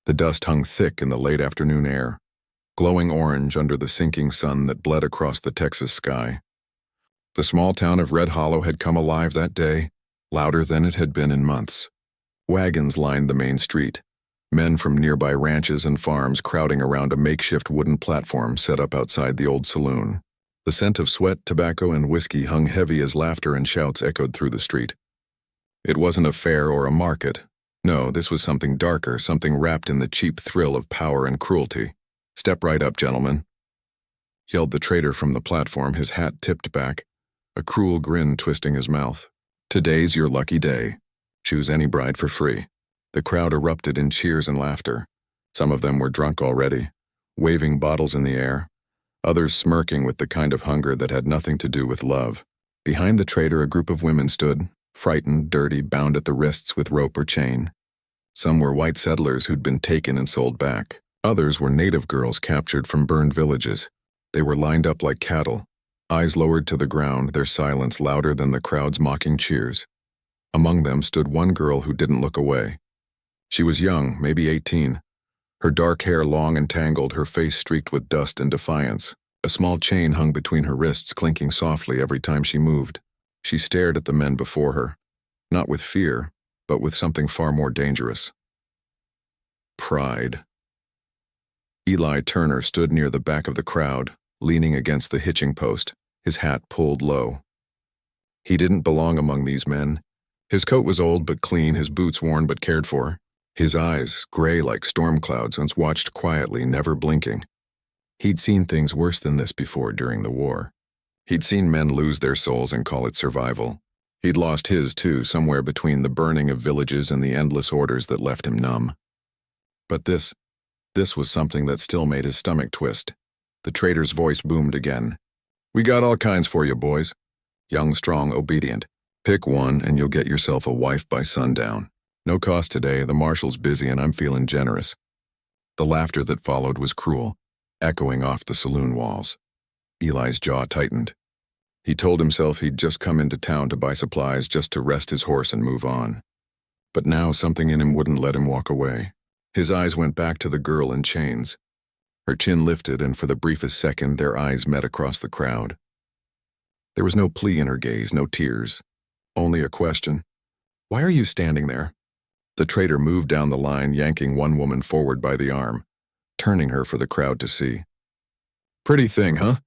The dust hung thick in the late afternoon air, glowing orange under the sinking sun that bled across the Texas sky. The small town of Red Hollow had come alive that day, louder than it had been in months. Wagons lined the main street, men from nearby ranches and farms crowding around a makeshift wooden platform set up outside the old saloon. The scent of sweat, tobacco, and whiskey hung heavy as laughter and shouts echoed through the street. It wasn't a fair or a market. No, this was something darker, something wrapped in the cheap thrill of power and cruelty. "Step right up, gentlemen," yelled the trader from the platform, his hat tipped back, a cruel grin twisting his mouth. "Today's your lucky day. Choose any bride for free." The crowd erupted in cheers and laughter. Some of them were drunk already, waving bottles in the air, others smirking with the kind of hunger that had nothing to do with love. Behind the trader, a group of women stood, frightened, dirty, bound at the wrists with rope or chain. Some were white settlers who'd been taken and sold back. Others were native girls captured from burned villages. They were lined up like cattle, eyes lowered to the ground, their silence louder than the crowd's mocking cheers. Among them stood one girl who didn't look away. She was young, maybe 18. Her dark hair long and tangled, her face streaked with dust and defiance. A small chain hung between her wrists, clinking softly every time she moved. She stared at the men before her, not with fear, but with something far more dangerous. Pride. Eli Turner stood near the back of the crowd, leaning against the hitching post, his hat pulled low. He didn't belong among these men. His coat was old but clean, his boots worn but cared for. His eyes, gray like storm clouds, once watched quietly, never blinking. He'd seen things worse than this before during the war. He'd seen men lose their souls and call it survival. He'd lost his, too, somewhere between the burning of villages and the endless orders that left him numb. But this was something that still made his stomach twist. The trader's voice boomed again. "We got all kinds for you, boys. Young, strong, obedient. Pick one and you'll get yourself a wife by sundown. No cost today, the marshal's busy and I'm feeling generous." The laughter that followed was cruel, echoing off the saloon walls. Eli's jaw tightened. He told himself he'd just come into town to buy supplies, just to rest his horse and move on. But now something in him wouldn't let him walk away. His eyes went back to the girl in chains. Her chin lifted, and for the briefest second their eyes met across the crowd. There was no plea in her gaze, no tears. Only a question. "Why are you standing there?" The trader moved down the line, yanking one woman forward by the arm, turning her for the crowd to see. "Pretty thing, huh?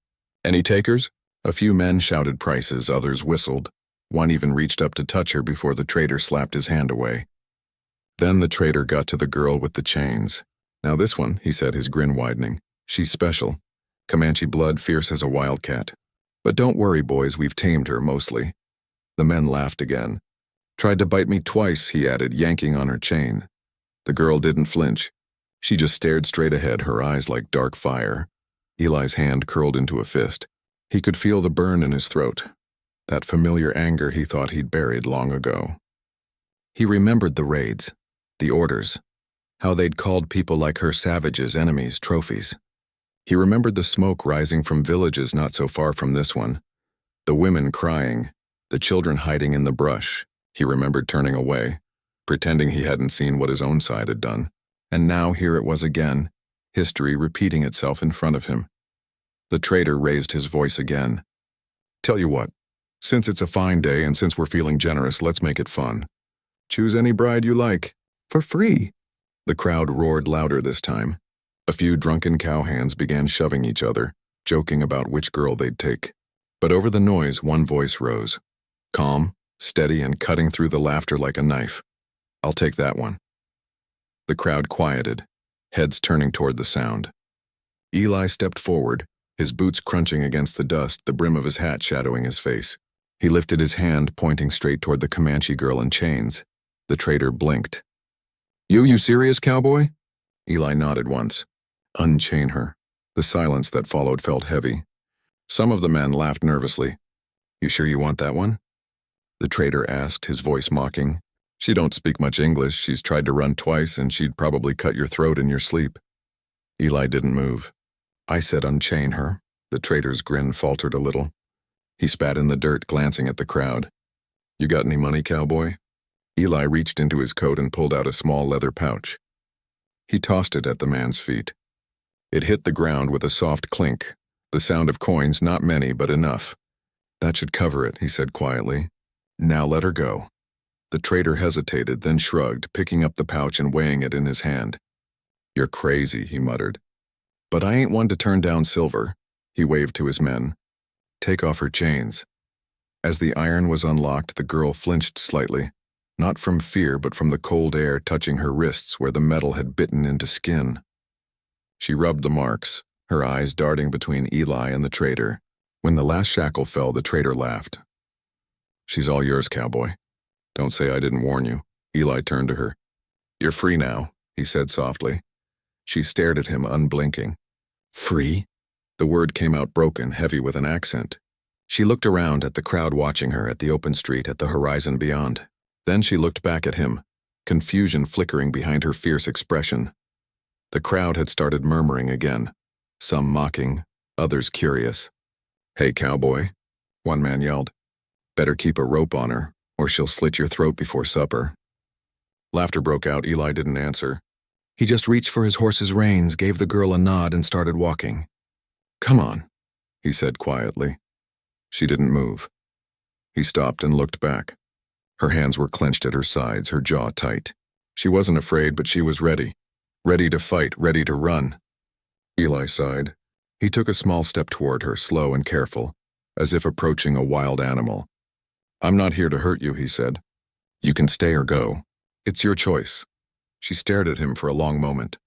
Any takers?" A few men shouted prices, others whistled. One even reached up to touch her before the trader slapped his hand away. Then the trader got to the girl with the chains. "Now this one," he said, his grin widening. "She's special. Comanche blood, fierce as a wildcat. But don't worry, boys, we've tamed her, mostly." The men laughed again. "Tried to bite me twice," he added, yanking on her chain. The girl didn't flinch. She just stared straight ahead, her eyes like dark fire. Eli's hand curled into a fist. He could feel the burn in his throat, that familiar anger he thought he'd buried long ago. He remembered the raids, the orders, how they'd called people like her savages, enemies, trophies. He remembered the smoke rising from villages not so far from this one, the women crying, the children hiding in the brush. He remembered turning away, pretending he hadn't seen what his own side had done. And now here it was again, history repeating itself in front of him. The trader raised his voice again. "Tell you what, since it's a fine day and since we're feeling generous, let's make it fun. Choose any bride you like. For free." The crowd roared louder this time. A few drunken cowhands began shoving each other, joking about which girl they'd take. But over the noise, one voice rose. Calm, steady, and cutting through the laughter like a knife. "I'll take that one." The crowd quieted, heads turning toward the sound. Eli stepped forward, his boots crunching against the dust, the brim of his hat shadowing his face. He lifted his hand, pointing straight toward the Comanche girl in chains. The trader blinked. You serious, cowboy?" Eli nodded once. "Unchain her." The silence that followed felt heavy. Some of the men laughed nervously. "You sure you want that one?" The trader asked, his voice mocking. "She don't speak much English. She's tried to run twice, and she'd probably cut your throat in your sleep." Eli didn't move. "I said unchain her." The trader's grin faltered a little. He spat in the dirt, glancing at the crowd. "You got any money, cowboy?" Eli reached into his coat and pulled out a small leather pouch. He tossed it at the man's feet. It hit the ground with a soft clink, the sound of coins, not many, but enough. That should cover it, he said quietly. Now let her go. The trader hesitated, then shrugged, picking up the pouch and weighing it in his hand. You're crazy, he muttered. But I ain't one to turn down silver. He waved to his men. Take off her chains. As the iron was unlocked, the girl flinched slightly, not from fear but from the cold air touching her wrists where the metal had bitten into skin. She rubbed the marks, her eyes darting between Eli and the trader. When the last shackle fell, the trader laughed. She's all yours, cowboy. Don't say I didn't warn you. Eli turned to her. You're free now, he said softly. She stared at him, unblinking. Free? The word came out broken, heavy with an accent. She looked around at the crowd watching her, at the open street, at the horizon beyond. Then she looked back at him, confusion flickering behind her fierce expression. The crowd had started murmuring again, some mocking, others curious. Hey, cowboy, one man yelled. Better keep a rope on her, or she'll slit your throat before supper. Laughter broke out. Eli didn't answer. He just reached for his horse's reins, gave the girl a nod, and started walking. Come on, he said quietly. She didn't move. He stopped and looked back. Her hands were clenched at her sides, her jaw tight. She wasn't afraid, but she was ready. Ready to fight, ready to run. Eli sighed. He took a small step toward her, slow and careful, as if approaching a wild animal. I'm not here to hurt you, he said. You can stay or go. It's your choice. She stared at him for a long moment.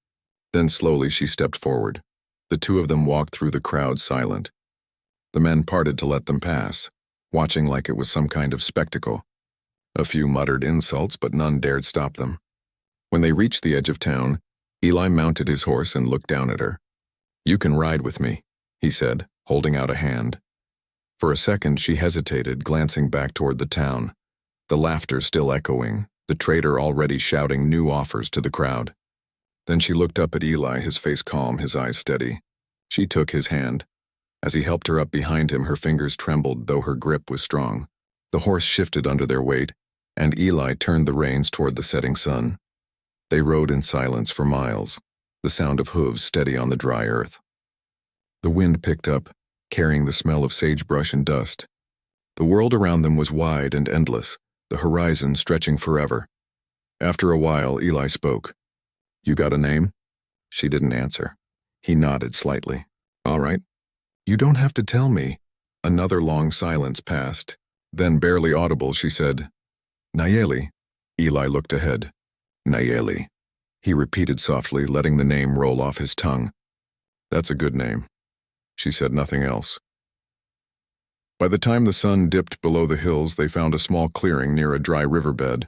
Then slowly she stepped forward. The two of them walked through the crowd silent. The men parted to let them pass, watching like it was some kind of spectacle. A few muttered insults, but none dared stop them. When they reached the edge of town, Eli mounted his horse and looked down at her. You can ride with me, he said, holding out a hand. For a second she hesitated, glancing back toward the town, the laughter still echoing, the trader already shouting new offers to the crowd. Then she looked up at Eli, his face calm, his eyes steady. She took his hand. As he helped her up behind him, her fingers trembled, though her grip was strong. The horse shifted under their weight, and Eli turned the reins toward the setting sun. They rode in silence for miles, the sound of hooves steady on the dry earth. The wind picked up, carrying the smell of sagebrush and dust. The world around them was wide and endless, the horizon stretching forever. After a while, Eli spoke. You got a name? She didn't answer. He nodded slightly. All right. You don't have to tell me. Another long silence passed. Then, barely audible, she said, Nayeli. Eli looked ahead. Nayeli. He repeated softly, letting the name roll off his tongue. That's a good name. She said nothing else. By the time the sun dipped below the hills, they found a small clearing near a dry riverbed.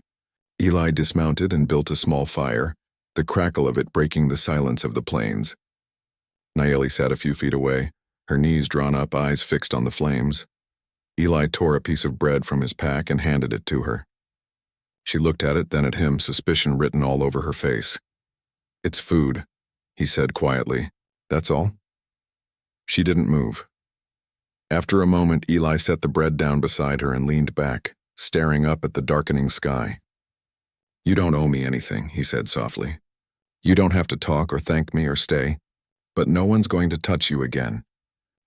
Eli dismounted and built a small fire, the crackle of it breaking the silence of the plains. Nayeli sat a few feet away, her knees drawn up, eyes fixed on the flames. Eli tore a piece of bread from his pack and handed it to her. She looked at it, then at him, suspicion written all over her face. It's food, he said quietly. That's all? She didn't move. After a moment, Eli set the bread down beside her and leaned back, staring up at the darkening sky. You don't owe me anything, he said softly. You don't have to talk or thank me or stay, but no one's going to touch you again.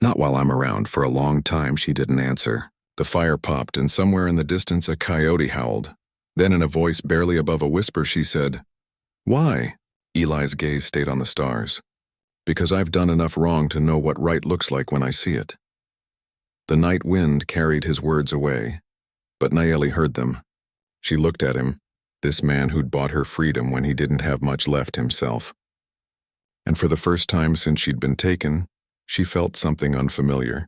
Not while I'm around. For a long time, she didn't answer. The fire popped, and somewhere in the distance a coyote howled. Then in a voice barely above a whisper, she said, Why? Eli's gaze stayed on the stars. Because I've done enough wrong to know what right looks like when I see it. The night wind carried his words away, but Nayeli heard them. She looked at him, this man who'd bought her freedom when he didn't have much left himself. And for the first time since she'd been taken, she felt something unfamiliar.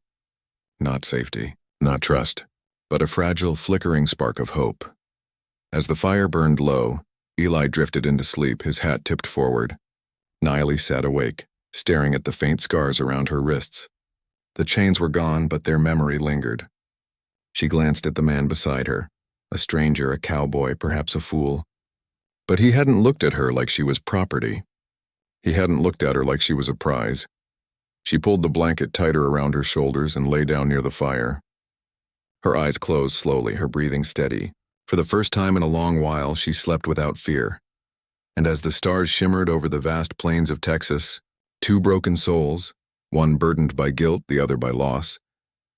Not safety, not trust, but a fragile, flickering spark of hope. As the fire burned low, Eli drifted into sleep, his hat tipped forward. Nayeli sat awake, staring at the faint scars around her wrists. The chains were gone, but their memory lingered. She glanced at the man beside her, a stranger, a cowboy, perhaps a fool. But he hadn't looked at her like she was property. He hadn't looked at her like she was a prize. She pulled the blanket tighter around her shoulders and lay down near the fire. Her eyes closed slowly, her breathing steady. For the first time in a long while, she slept without fear. And as the stars shimmered over the vast plains of Texas, two broken souls, one burdened by guilt, the other by loss,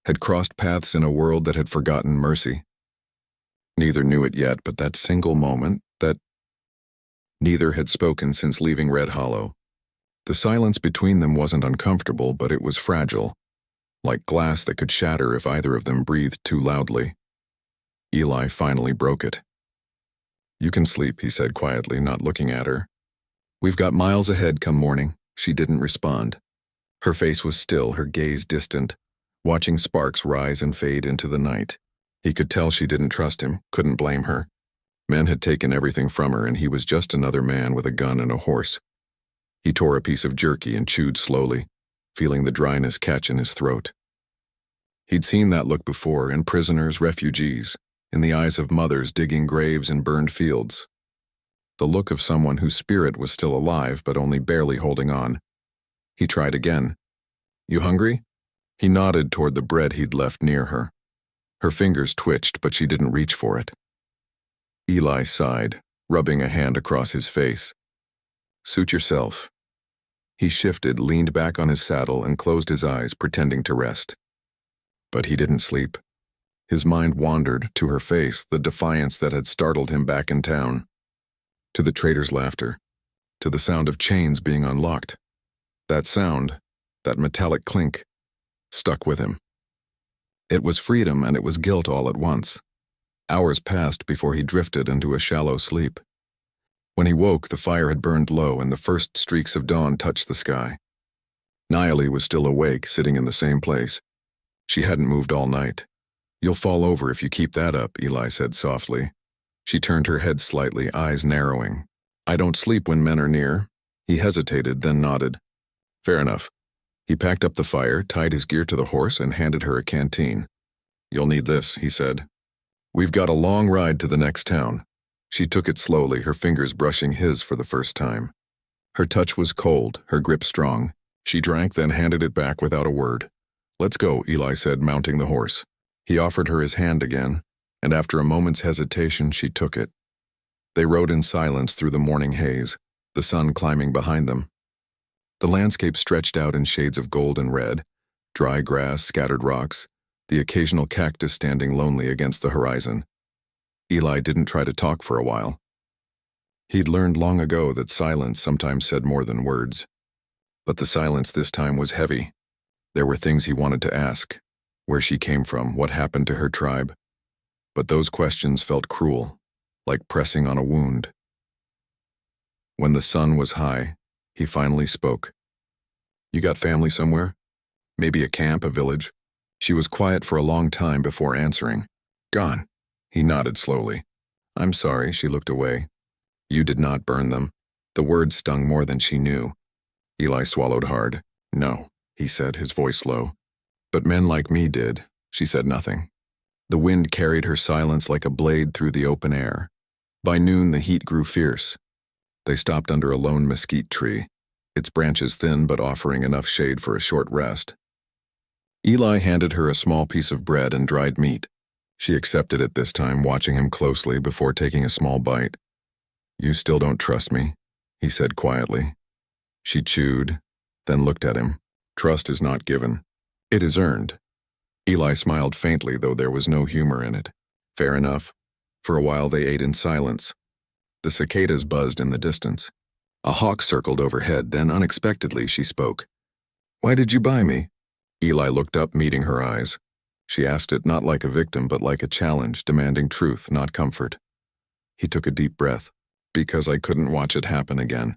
had crossed paths in a world that had forgotten mercy. Neither knew it yet, but that single moment, that neither had spoken since leaving Red Hollow. The silence between them wasn't uncomfortable, but it was fragile, like glass that could shatter if either of them breathed too loudly. Eli finally broke it. "You can sleep," he said quietly, not looking at her. "We've got miles ahead come morning." She didn't respond. Her face was still, her gaze distant, watching sparks rise and fade into the night. He could tell she didn't trust him, couldn't blame her. Men had taken everything from her, and he was just another man with a gun and a horse. He tore a piece of jerky and chewed slowly, feeling the dryness catch in his throat. He'd seen that look before, in prisoners, refugees, in the eyes of mothers digging graves in burned fields. The look of someone whose spirit was still alive, but only barely holding on. He tried again. "You hungry?" He nodded toward the bread he'd left near her. Her fingers twitched, but she didn't reach for it. Eli sighed, rubbing a hand across his face. "Suit yourself." He shifted, leaned back on his saddle, and closed his eyes, pretending to rest. But he didn't sleep. His mind wandered to her face, the defiance that had startled him back in town, to the trader's laughter, to the sound of chains being unlocked. That sound, that metallic clink, stuck with him. It was freedom and it was guilt all at once. Hours passed before he drifted into a shallow sleep. When he woke, the fire had burned low and the first streaks of dawn touched the sky. Nayeli was still awake, sitting in the same place. She hadn't moved all night. "You'll fall over if you keep that up," Eli said softly. She turned her head slightly, eyes narrowing. "I don't sleep when men are near." He hesitated, then nodded. "Fair enough." He packed up the fire, tied his gear to the horse, and handed her a canteen. "You'll need this," he said. "We've got a long ride to the next town." She took it slowly, her fingers brushing his for the first time. Her touch was cold, her grip strong. She drank, then handed it back without a word. "Let's go," Eli said, mounting the horse. He offered her his hand again, and after a moment's hesitation, she took it. They rode in silence through the morning haze, the sun climbing behind them. The landscape stretched out in shades of gold and red, dry grass, scattered rocks, the occasional cactus standing lonely against the horizon. Eli didn't try to talk for a while. He'd learned long ago that silence sometimes said more than words. But the silence this time was heavy. There were things he wanted to ask. Where she came from, what happened to her tribe. But those questions felt cruel, like pressing on a wound. When the sun was high, he finally spoke. "You got family somewhere? Maybe a camp, a village?" She was quiet for a long time before answering. "Gone." He nodded slowly. "I'm sorry," she looked away. "You did not burn them." The words stung more than she knew. Eli swallowed hard. "No," he said, his voice low. "But men like me did." She said nothing. The wind carried her silence like a blade through the open air. By noon, the heat grew fierce. They stopped under a lone mesquite tree, its branches thin but offering enough shade for a short rest. Eli handed her a small piece of bread and dried meat. She accepted it this time, watching him closely before taking a small bite. "You still don't trust me," he said quietly. She chewed, then looked at him. "Trust is not given. It is earned." Eli smiled faintly, though there was no humor in it. "Fair enough." For a while they ate in silence. The cicadas buzzed in the distance. A hawk circled overhead, then unexpectedly she spoke. "Why did you buy me?" Eli looked up, meeting her eyes. She asked it not like a victim, but like a challenge, demanding truth, not comfort. He took a deep breath. "Because I couldn't watch it happen again."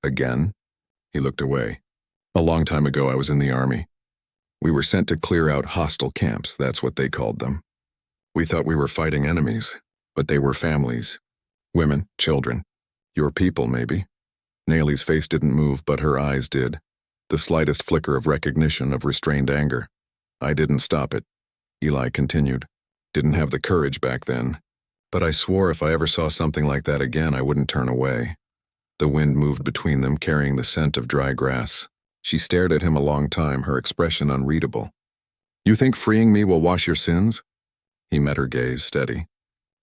"Again?" He looked away. "A long time ago I was in the army. We were sent to clear out hostile camps, that's what they called them. We thought we were fighting enemies, but they were families. Women, children. Your people, maybe." Nayeli's face didn't move, but her eyes did. The slightest flicker of recognition, of restrained anger. "I didn't stop it," Eli continued. "Didn't have the courage back then. But I swore if I ever saw something like that again, I wouldn't turn away." The wind moved between them, carrying the scent of dry grass. She stared at him a long time, her expression unreadable. "You think freeing me will wash your sins?" He met her gaze, steady.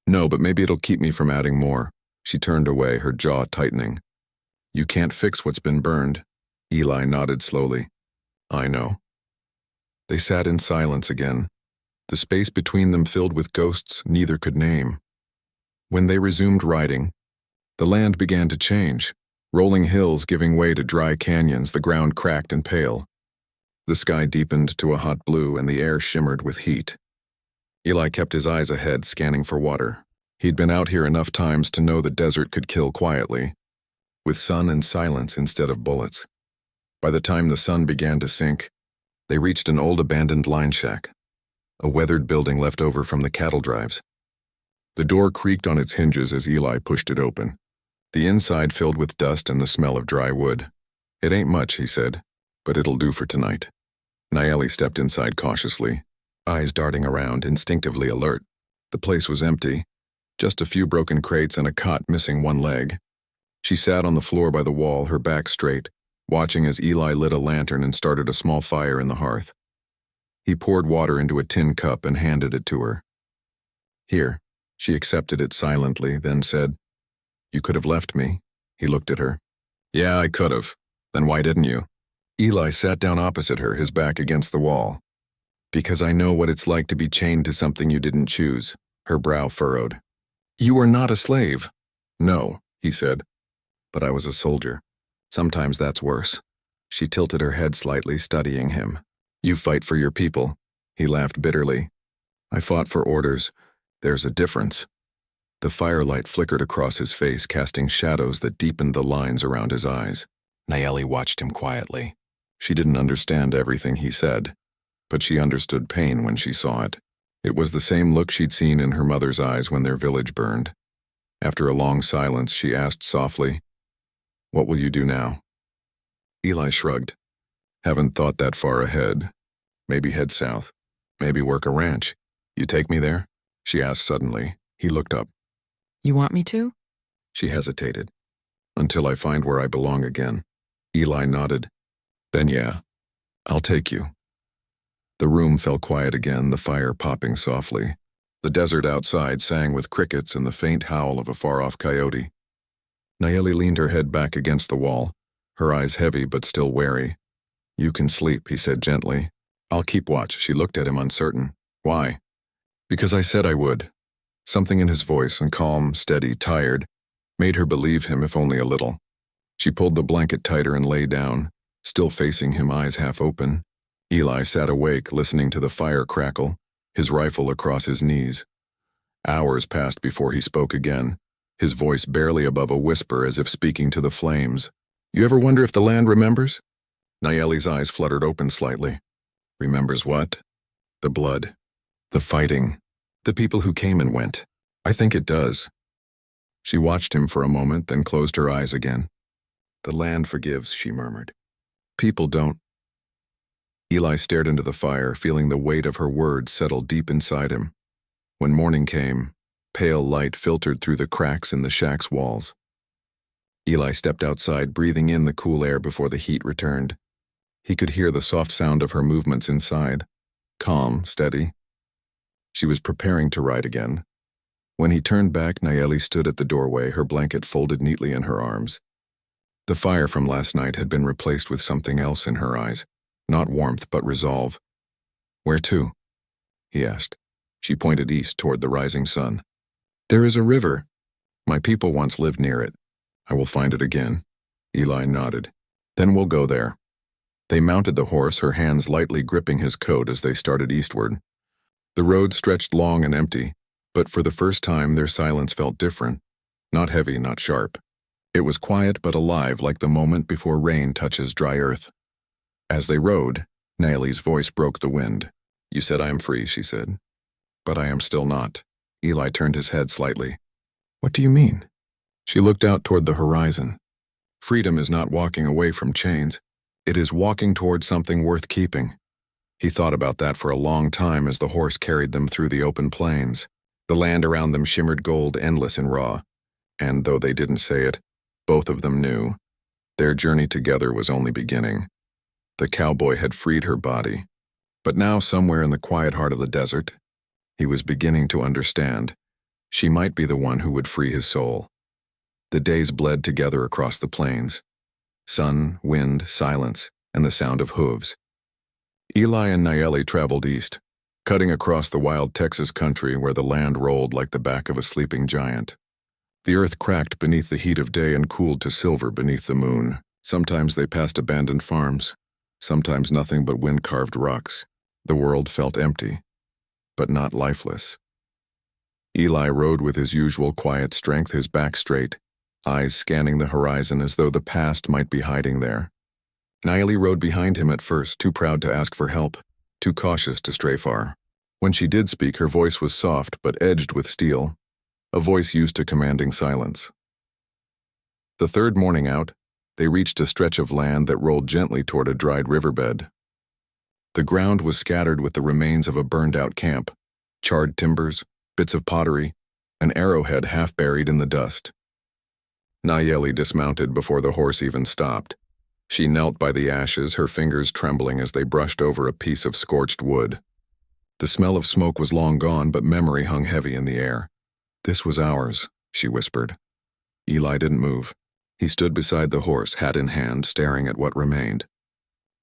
"No, but maybe it'll keep me from adding more." She turned away, her jaw tightening. You can't fix what's been burned. Eli nodded slowly. I know. They sat in silence again, the space between them filled with ghosts neither could name. When they resumed riding, the land began to change, rolling hills giving way to dry canyons, the ground cracked and pale. The sky deepened to a hot blue and the air shimmered with heat. Eli kept his eyes ahead, scanning for water. He'd been out here enough times to know the desert could kill quietly, with sun and silence instead of bullets. By the time the sun began to sink, they reached an old abandoned line shack, a weathered building left over from the cattle drives. The door creaked on its hinges as Eli pushed it open, the inside filled with dust and the smell of dry wood. It ain't much, he said, but it'll do for tonight. Nayeli stepped inside cautiously, eyes darting around, instinctively alert. The place was empty, just a few broken crates and a cot missing one leg. She sat on the floor by the wall, her back straight, watching as Eli lit a lantern and started a small fire in the hearth. He poured water into a tin cup and handed it to her. Here. She accepted it silently, then said, You could have left me. He looked at her. Yeah, I could have. Then why didn't you? Eli sat down opposite her, his back against the wall. Because I know what it's like to be chained to something you didn't choose. Her brow furrowed. You were not a slave. No, he said. But I was a soldier. Sometimes that's worse. She tilted her head slightly, studying him. You fight for your people. He laughed bitterly. I fought for orders. There's a difference. The firelight flickered across his face, casting shadows that deepened the lines around his eyes. Nayeli watched him quietly. She didn't understand everything he said, but she understood pain when she saw it. It was the same look she'd seen in her mother's eyes when their village burned. After a long silence, she asked softly, What will you do now? Eli shrugged. Haven't thought that far ahead. Maybe head south. Maybe work a ranch. You take me there? She asked suddenly. He looked up. You want me to? She hesitated. Until I find where I belong again. Eli nodded. Then yeah, I'll take you. The room fell quiet again, the fire popping softly. The desert outside sang with crickets and the faint howl of a far-off coyote. Nayeli leaned her head back against the wall, her eyes heavy but still wary. You can sleep, he said gently. I'll keep watch. She looked at him uncertain. Why? Because I said I would. Something in his voice, and calm, steady, tired, made her believe him if only a little. She pulled the blanket tighter and lay down, still facing him, eyes half open. Eli sat awake, listening to the fire crackle, his rifle across his knees. Hours passed before he spoke again, his voice barely above a whisper as if speaking to the flames. You ever wonder if the land remembers? Nayeli's eyes fluttered open slightly. Remembers what? The blood. The fighting. The people who came and went. I think it does. She watched him for a moment, then closed her eyes again. The land forgives, she murmured. People don't. Eli stared into the fire, feeling the weight of her words settle deep inside him. When morning came, pale light filtered through the cracks in the shack's walls. Eli stepped outside, breathing in the cool air before the heat returned. He could hear the soft sound of her movements inside. Calm, steady. She was preparing to ride again. When he turned back, Nayeli stood at the doorway, her blanket folded neatly in her arms. The fire from last night had been replaced with something else in her eyes. Not warmth, but resolve. Where to? He asked. She pointed east toward the rising sun. There is a river. My people once lived near it. I will find it again. Eli nodded. Then we'll go there. They mounted the horse, her hands lightly gripping his coat as they started eastward. The road stretched long and empty, but for the first time their silence felt different. Not heavy, not sharp. It was quiet but alive, like the moment before rain touches dry earth. As they rode, Nayeli's voice broke the wind. You said I am free, she said. But I am still not. Eli turned his head slightly. What do you mean? She looked out toward the horizon. Freedom is not walking away from chains. It is walking toward something worth keeping. He thought about that for a long time as the horse carried them through the open plains. The land around them shimmered gold, endless and raw. And though they didn't say it, both of them knew. Their journey together was only beginning. The cowboy had freed her body. But now, somewhere in the quiet heart of the desert, he was beginning to understand. She might be the one who would free his soul. The days bled together across the plains. Sun, wind, silence, and the sound of hooves. Eli and Nayeli traveled east, cutting across the wild Texas country where the land rolled like the back of a sleeping giant. The earth cracked beneath the heat of day and cooled to silver beneath the moon. Sometimes they passed abandoned farms, sometimes nothing but wind-carved rocks. The world felt empty, but not lifeless. Eli rode with his usual quiet strength, his back straight, eyes scanning the horizon as though the past might be hiding there. Nayeli rode behind him at first, too proud to ask for help, too cautious to stray far. When she did speak, her voice was soft but edged with steel, a voice used to commanding silence. The third morning out, they reached a stretch of land that rolled gently toward a dried riverbed. The ground was scattered with the remains of a burned-out camp, charred timbers, bits of pottery, an arrowhead half buried in the dust. Nayeli dismounted before the horse even stopped. She knelt by the ashes, her fingers trembling as they brushed over a piece of scorched wood. The smell of smoke was long gone, but memory hung heavy in the air. "This was ours," she whispered. Eli didn't move. He stood beside the horse, hat in hand, staring at what remained.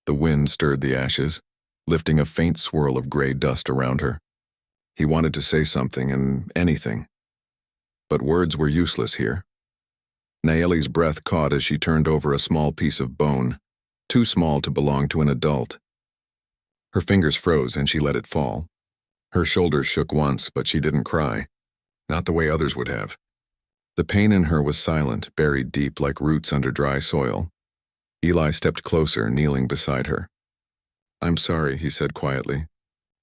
The wind stirred the ashes, lifting a faint swirl of gray dust around her. He wanted to say something, and anything. But words were useless here. Nayeli's breath caught as she turned over a small piece of bone, too small to belong to an adult. Her fingers froze and she let it fall. Her shoulders shook once, but she didn't cry. Not the way others would have. The pain in her was silent, buried deep like roots under dry soil. Eli stepped closer, kneeling beside her. "I'm sorry," he said quietly.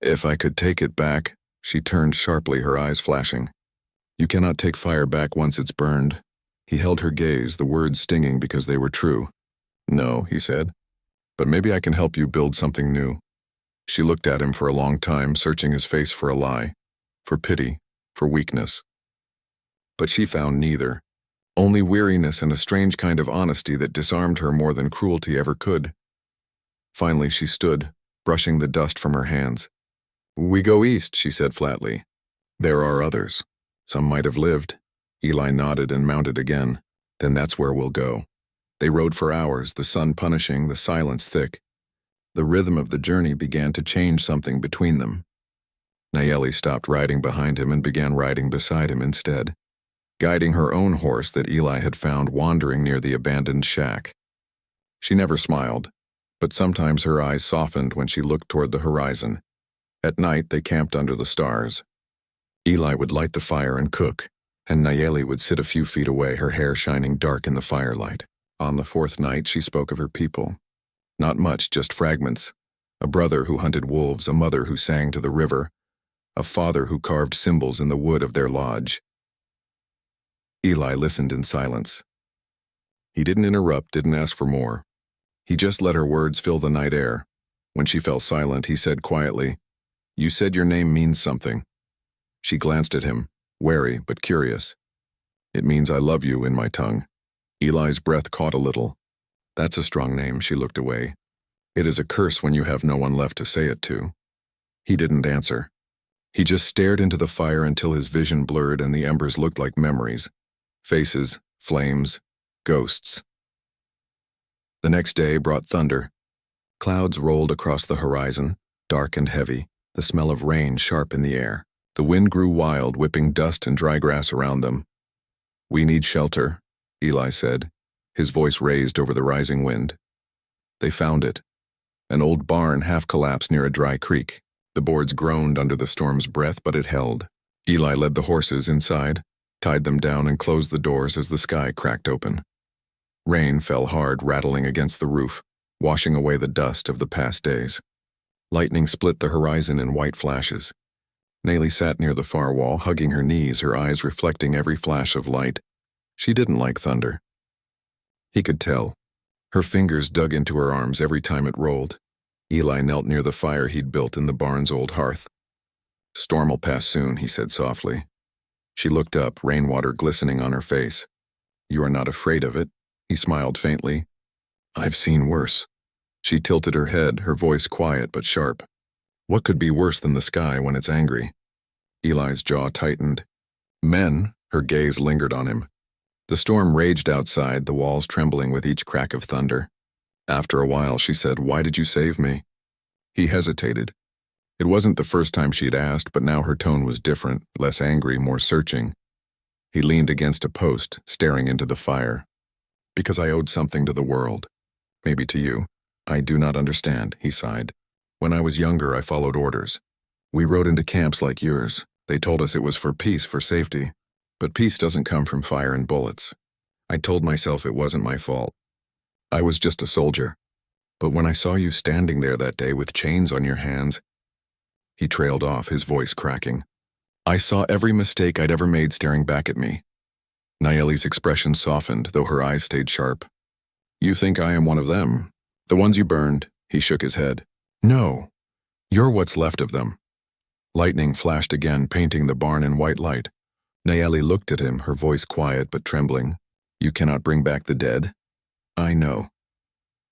"If I could take it back." She turned sharply, her eyes flashing. "You cannot take fire back once it's burned." He held her gaze, the words stinging because they were true. "No," he said, "but maybe I can help you build something new." She looked at him for a long time, searching his face for a lie, for pity, for weakness. But she found neither, only weariness and a strange kind of honesty that disarmed her more than cruelty ever could. Finally she stood, brushing the dust from her hands. "We go east," she said flatly. "There are others. Some might have lived." Eli nodded and mounted again. "Then that's where we'll go." They rode for hours, the sun punishing, the silence thick. The rhythm of the journey began to change something between them. Nayeli stopped riding behind him and began riding beside him instead, guiding her own horse that Eli had found wandering near the abandoned shack. She never smiled, but sometimes her eyes softened when she looked toward the horizon. At night they camped under the stars. Eli would light the fire and cook, and Nayeli would sit a few feet away, her hair shining dark in the firelight. On the fourth night she spoke of her people. Not much, just fragments. A brother who hunted wolves, a mother who sang to the river, a father who carved symbols in the wood of their lodge. Eli listened in silence. He didn't interrupt, didn't ask for more. He just let her words fill the night air. When she fell silent, he said quietly, "You said your name means something." She glanced at him, wary but curious. "It means I love you in my tongue." Eli's breath caught a little. "That's a strong name," she looked away. "It is a curse when you have no one left to say it to." He didn't answer. He just stared into the fire until his vision blurred and the embers looked like memories. Faces, flames, ghosts. The next day brought thunder. Clouds rolled across the horizon, dark and heavy, the smell of rain sharp in the air. The wind grew wild, whipping dust and dry grass around them. "We need shelter," Eli said, his voice raised over the rising wind. They found it. An old barn half collapsed near a dry creek. The boards groaned under the storm's breath, but it held. Eli led the horses inside, tied them down and closed the doors as the sky cracked open. Rain fell hard, rattling against the roof, washing away the dust of the past days. Lightning split the horizon in white flashes. Nayeli sat near the far wall, hugging her knees, her eyes reflecting every flash of light. She didn't like thunder. He could tell. Her fingers dug into her arms every time it rolled. Eli knelt near the fire he'd built in the barn's old hearth. "Storm'll pass soon," he said softly. She looked up, rainwater glistening on her face. "You are not afraid of it?" He smiled faintly. "I've seen worse." She tilted her head, her voice quiet but sharp. "What could be worse than the sky when it's angry?" Eli's jaw tightened. "Men," her gaze lingered on him. The storm raged outside, the walls trembling with each crack of thunder. After a while, she said, "Why did you save me?" He hesitated. It wasn't the first time she'd asked, but now her tone was different, less angry, more searching. He leaned against a post, staring into the fire. "Because I owed something to the world. Maybe to you. I do not understand," he sighed. "When I was younger, I followed orders. We rode into camps like yours. They told us it was for peace, for safety. But peace doesn't come from fire and bullets. I told myself it wasn't my fault. I was just a soldier. But when I saw you standing there that day with chains on your hands..." He trailed off, his voice cracking. "I saw every mistake I'd ever made staring back at me." Nayeli's expression softened, though her eyes stayed sharp. "You think I am one of them? The ones you burned?" He shook his head. "No. You're what's left of them." Lightning flashed again, painting the barn in white light. Nayeli looked at him, her voice quiet but trembling. "You cannot bring back the dead?" "I know."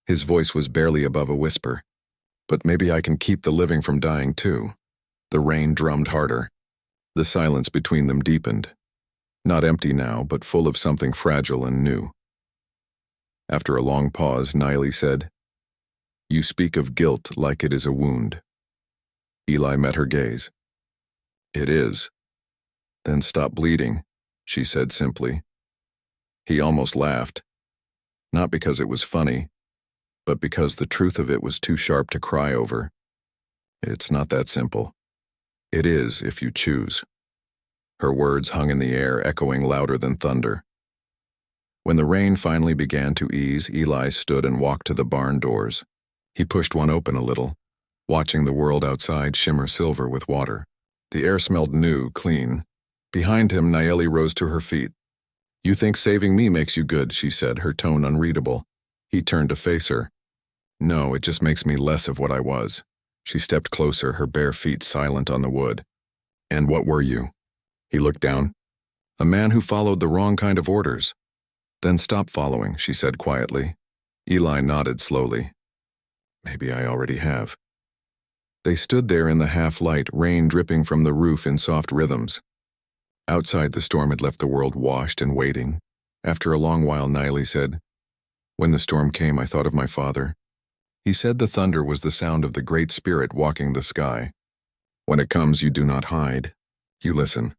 His voice was barely above a whisper. "But maybe I can keep the living from dying too." The rain drummed harder. The silence between them deepened. Not empty now, but full of something fragile and new. After a long pause, Nayeli said, "You speak of guilt like it is a wound." Eli met her gaze. "It is." "Then stop bleeding," she said simply. He almost laughed. Not because it was funny, but because the truth of it was too sharp to cry over. "It's not that simple." "It is, if you choose." Her words hung in the air, echoing louder than thunder. When the rain finally began to ease, Eli stood and walked to the barn doors. He pushed one open a little, watching the world outside shimmer silver with water. The air smelled new, clean. Behind him, Nayeli rose to her feet. "You think saving me makes you good," she said, her tone unreadable. He turned to face her. "No, it just makes me less of what I was." She stepped closer, her bare feet silent on the wood. "And what were you?" He looked down. "A man who followed the wrong kind of orders." "Then stop following," she said quietly. Eli nodded slowly. "Maybe I already have." They stood there in the half-light, rain dripping from the roof in soft rhythms. Outside, the storm had left the world washed and waiting. After a long while, Nayeli said, "When the storm came, I thought of my father. He said the thunder was the sound of the Great Spirit walking the sky. When it comes, you do not hide. You listen."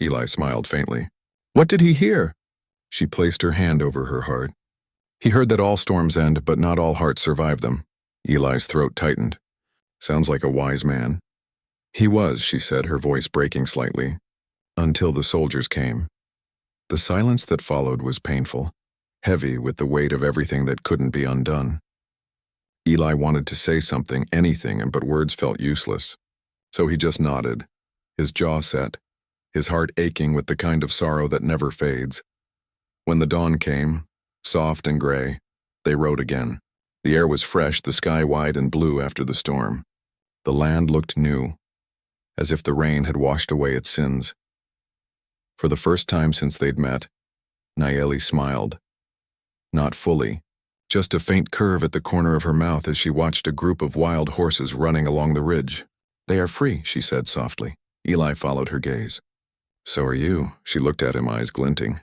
Eli smiled faintly. "What did he hear?" She placed her hand over her heart. "He heard that all storms end, but not all hearts survive them." Eli's throat tightened. "Sounds like a wise man." "He was," she said, her voice breaking slightly. "Until the soldiers came." The silence that followed was painful, heavy with the weight of everything that couldn't be undone. Eli wanted to say something, anything, but words felt useless. So he just nodded, his jaw set, his heart aching with the kind of sorrow that never fades. When the dawn came, soft and gray, they rode again. The air was fresh, the sky wide and blue after the storm. The land looked new, as if the rain had washed away its sins. For the first time since they'd met, Nayeli smiled. Not fully, just a faint curve at the corner of her mouth as she watched a group of wild horses running along the ridge. "They are free," she said softly. Eli followed her gaze. "So are you," she looked at him, eyes glinting.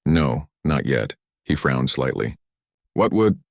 "No, not yet." He frowned slightly. "What would..."